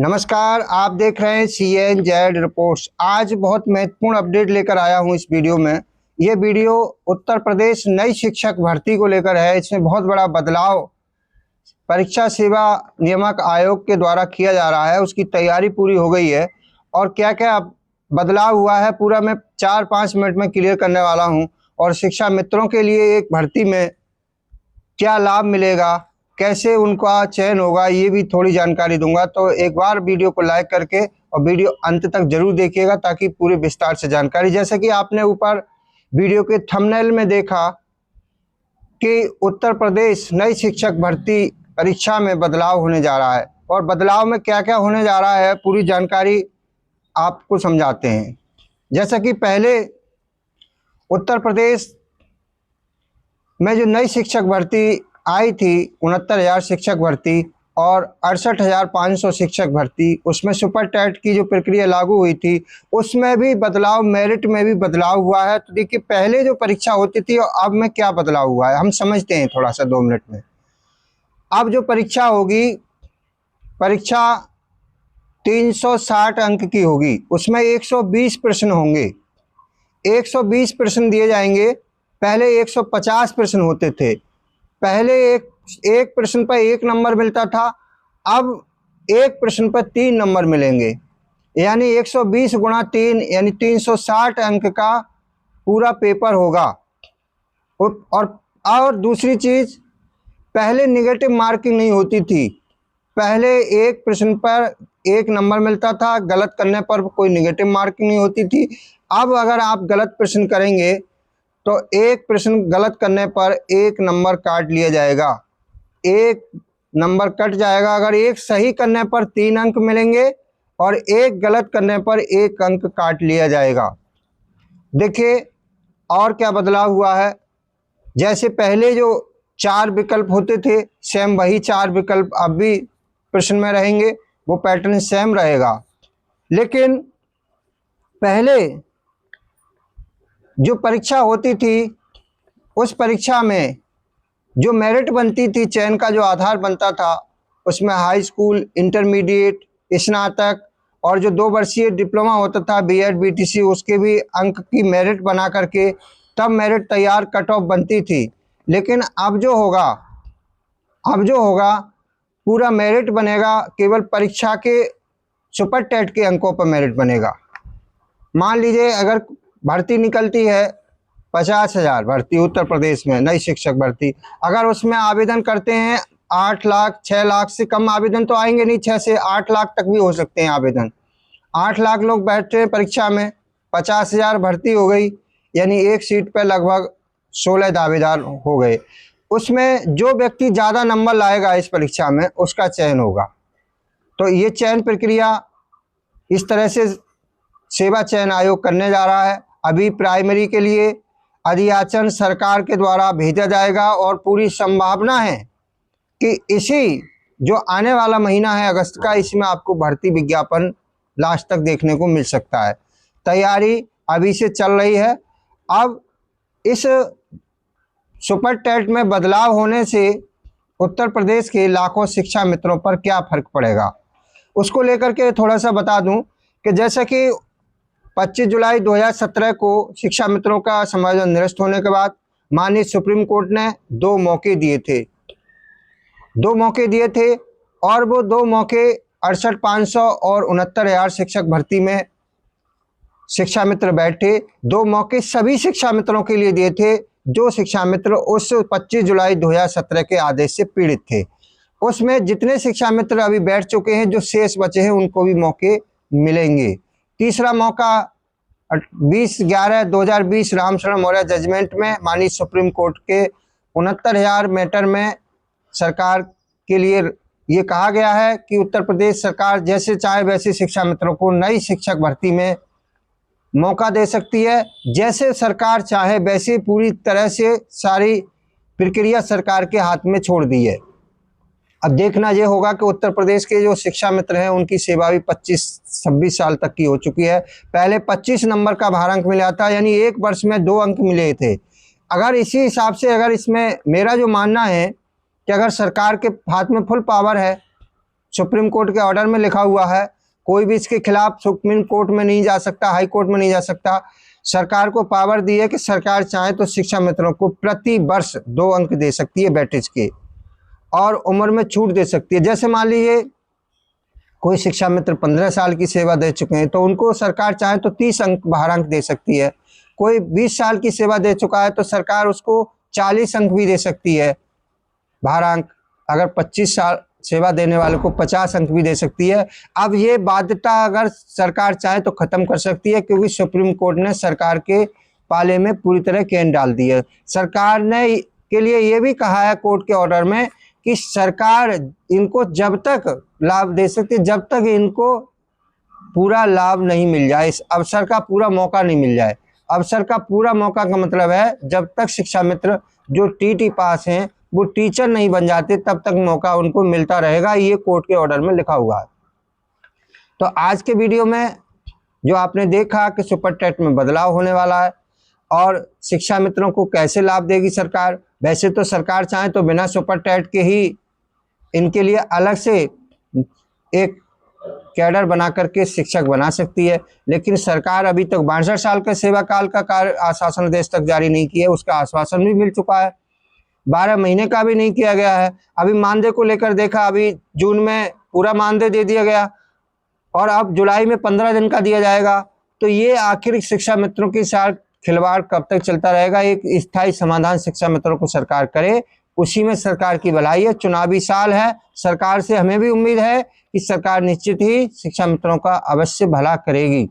नमस्कार, आप देख रहे हैं CNZ रिपोर्ट्स। आज बहुत महत्वपूर्ण अपडेट लेकर आया हूं इस वीडियो में। ये वीडियो उत्तर प्रदेश नई शिक्षक भर्ती को लेकर है। इसमें बहुत बड़ा बदलाव परीक्षा सेवा नियामक आयोग के द्वारा किया जा रहा है। उसकी तैयारी पूरी हो गई है और क्या क्या बदलाव हुआ है पूरा मैं 4-5 मिनट में क्लियर करने वाला हूं। और शिक्षा मित्रों के लिए एक भर्ती में क्या लाभ मिलेगा, कैसे उनका चयन होगा, ये भी थोड़ी जानकारी दूंगा। तो एक बार वीडियो को लाइक करके और वीडियो अंत तक जरूर देखिएगा ताकि पूरे विस्तार से जानकारी, जैसे कि आपने ऊपर वीडियो के थंबनेल में देखा कि उत्तर प्रदेश नई शिक्षक भर्ती परीक्षा में बदलाव होने जा रहा है। और बदलाव में क्या क्या होने जा रहा है पूरी जानकारी आपको समझाते हैं। जैसा कि पहले उत्तर प्रदेश में जो नई शिक्षक भर्ती आई थी 69,000 शिक्षक भर्ती और 68,500 शिक्षक भर्ती, उसमें सुपर टेट की जो प्रक्रिया लागू हुई थी उसमें भी बदलाव, मेरिट में भी बदलाव हुआ है। तो देखिए पहले जो परीक्षा होती थी और अब में क्या बदलाव हुआ है हम समझते हैं थोड़ा सा 2 मिनट में। अब जो परीक्षा होगी, परीक्षा 360 अंक की होगी, उसमें 120 प्रश्न होंगे, 120 प्रश्न दिए जाएंगे। पहले 150 प्रश्न होते थे। पहले एक प्रश्न पर 1 नंबर मिलता था, अब एक प्रश्न पर 3 नंबर मिलेंगे, यानी 120 गुणा 3 यानी 360 अंक का पूरा पेपर होगा। और दूसरी चीज़, पहले निगेटिव मार्किंग नहीं होती थी। पहले एक प्रश्न पर 1 नंबर मिलता था, गलत करने पर कोई निगेटिव मार्किंग नहीं होती थी। अब अगर आप गलत प्रश्न करेंगे तो एक प्रश्न गलत करने पर 1 नंबर काट लिया जाएगा, 1 नंबर कट जाएगा। अगर एक सही करने पर 3 अंक मिलेंगे और एक गलत करने पर 1 अंक काट लिया जाएगा। देखिए और क्या बदलाव हुआ है। जैसे पहले जो 4 विकल्प होते थे, सेम वही 4 विकल्प अब भी प्रश्न में रहेंगे, वो पैटर्न सेम रहेगा। लेकिन पहले जो परीक्षा होती थी उस परीक्षा में जो मेरिट बनती थी, चयन का जो आधार बनता था, उसमें हाई स्कूल, इंटरमीडिएट, स्नातक और जो 2 वर्षीय डिप्लोमा होता था BEd BTC, उसके भी अंक की मेरिट बना करके तब मेरिट तैयार कट ऑफ बनती थी। लेकिन अब जो होगा पूरा मेरिट बनेगा, केवल परीक्षा के सुपर टेट के अंकों पर मेरिट बनेगा। मान लीजिए अगर भर्ती निकलती है 50,000 भर्ती उत्तर प्रदेश में नई शिक्षक भर्ती, अगर उसमें आवेदन करते हैं 8 लाख 6 लाख से कम आवेदन तो आएंगे नहीं, 6 से 8 लाख तक भी हो सकते हैं आवेदन। 8 लाख लोग बैठते हैं परीक्षा में, 50,000 भर्ती हो गई, यानी एक सीट पर लगभग 16 दावेदार हो गए। उसमें जो व्यक्ति ज़्यादा नंबर लाएगा इस परीक्षा में उसका चयन होगा। तो ये चयन प्रक्रिया इस तरह से सेवा चयन आयोग करने जा रहा है। अभी प्राइमरी के लिए अधियाचन सरकार के द्वारा भेजा जाएगा और पूरी संभावना है कि इसी जो आने वाला महीना है अगस्त का, इसमें आपको भर्ती विज्ञापन लास्ट तक देखने को मिल सकता है। तैयारी अभी से चल रही है। अब इस सुपर टेट में बदलाव होने से उत्तर प्रदेश के लाखों शिक्षा मित्रों पर क्या फर्क पड़ेगा उसको लेकर के थोड़ा सा बता दूं कि जैसा कि 25 जुलाई 2017 को शिक्षा मित्रों का समायोजन निरस्त होने के बाद माननीय सुप्रीम कोर्ट ने 2 मौके दिए थे और वो 2 मौके 68,500 और 69,000 शिक्षक भर्ती में शिक्षा मित्र बैठे। 2 मौके सभी शिक्षा मित्रों के लिए दिए थे जो शिक्षा मित्र उस 25 जुलाई 2017 के आदेश से पीड़ित थे। उसमें जितने शिक्षा मित्र अभी बैठ चुके हैं, जो शेष बचे हैं, उनको भी मौके मिलेंगे। तीसरा मौका 20/11/2020 रामशरण मौर्य जजमेंट में माननीय सुप्रीम कोर्ट के 69,000 मैटर में सरकार के लिए ये कहा गया है कि उत्तर प्रदेश सरकार जैसे चाहे वैसे शिक्षा मित्रों को नई शिक्षक भर्ती में मौका दे सकती है। जैसे सरकार चाहे वैसे पूरी तरह से सारी प्रक्रिया सरकार के हाथ में छोड़ दी है। अब देखना ये होगा कि उत्तर प्रदेश के जो शिक्षा मित्र हैं उनकी सेवा भी 25-26 साल तक की हो चुकी है। पहले 25 नंबर का भारांक मिला था, यानी एक वर्ष में 2 अंक मिले थे। अगर इसी हिसाब से, अगर इसमें मेरा जो मानना है कि अगर सरकार के हाथ में फुल पावर है सुप्रीम कोर्ट के ऑर्डर में लिखा हुआ है। कोई भी इसके खिलाफ सुप्रीम कोर्ट में नहीं जा सकता, हाई कोर्ट में नहीं जा सकता। सरकार को पावर दी है कि सरकार चाहे तो शिक्षा मित्रों को प्रति वर्ष 2 अंक दे सकती है वेटेज के, और उम्र में छूट दे सकती है। जैसे मान लीजिए कोई शिक्षा मित्र 15 साल की सेवा दे चुके हैं तो उनको सरकार चाहे तो 30 अंक भारांक दे सकती है। कोई 20 साल की सेवा दे चुका है तो सरकार उसको 40 अंक भी दे सकती है भारांक। अगर 25 साल सेवा देने वाले को 50 अंक भी दे सकती है। अब ये बाध्यता अगर सरकार चाहे तो खत्म कर सकती है, क्योंकि सुप्रीम कोर्ट ने सरकार के पाले में पूरी तरह केन डाल दी है। सरकार ने के लिए ये भी कहा है कोर्ट के ऑर्डर में कि सरकार इनको जब तक लाभ दे सकती है जब तक इनको पूरा लाभ नहीं मिल जाए, इस अवसर का पूरा मौका नहीं मिल जाए। अवसर का पूरा मौका का मतलब है जब तक शिक्षा मित्र जो टीटी पास हैं वो टीचर नहीं बन जाते तब तक मौका उनको मिलता रहेगा। ये कोर्ट के ऑर्डर में लिखा हुआ है। तो आज के वीडियो में जो आपने देखा कि सुपर टेट में बदलाव होने वाला है और शिक्षा मित्रों को कैसे लाभ देगी सरकार। वैसे तो सरकार चाहे तो बिना सुपर टेट के ही इनके लिए अलग से एक कैडर बना करके शिक्षक बना सकती है, लेकिन सरकार अभी तक 62 साल का सेवा काल का कार्य आश्वासन आदेश तक जारी नहीं किया है। उसका आश्वासन भी मिल चुका है, 12 महीने का भी नहीं किया गया है। अभी मानदेय को लेकर देखा, अभी जून में पूरा मानदेय दे दिया गया और अब जुलाई में 15 दिन का दिया जाएगा। तो ये आखिर शिक्षा मित्रों के साथ खिलवाड़ कब तक चलता रहेगा। एक स्थायी समाधान शिक्षा मित्रों को सरकार करे, उसी में सरकार की भलाई है। चुनावी साल है, सरकार से हमें भी उम्मीद है कि सरकार निश्चित ही शिक्षा मित्रों का अवश्य भला करेगी।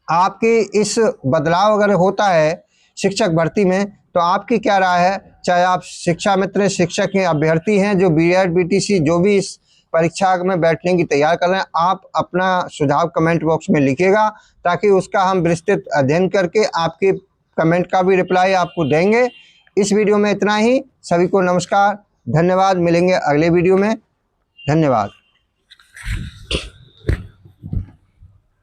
आपकी इस बदलाव अगर होता है शिक्षक भर्ती में तो आपकी क्या राय है? चाहे आप शिक्षा मित्र शिक्षक हैं, अभ्यर्थी हैं जो बीएड बीटीसी जो भी इस परीक्षा में बैठने की तैयार कर रहे हैं, आप अपना सुझाव कमेंट बॉक्स में लिखिएगा ताकि उसका हम विस्तृत अध्ययन करके आपके कमेंट का भी रिप्लाई आपको देंगे। इस वीडियो में इतना ही। सभी को नमस्कार, धन्यवाद। मिलेंगे अगले वीडियो में। धन्यवाद।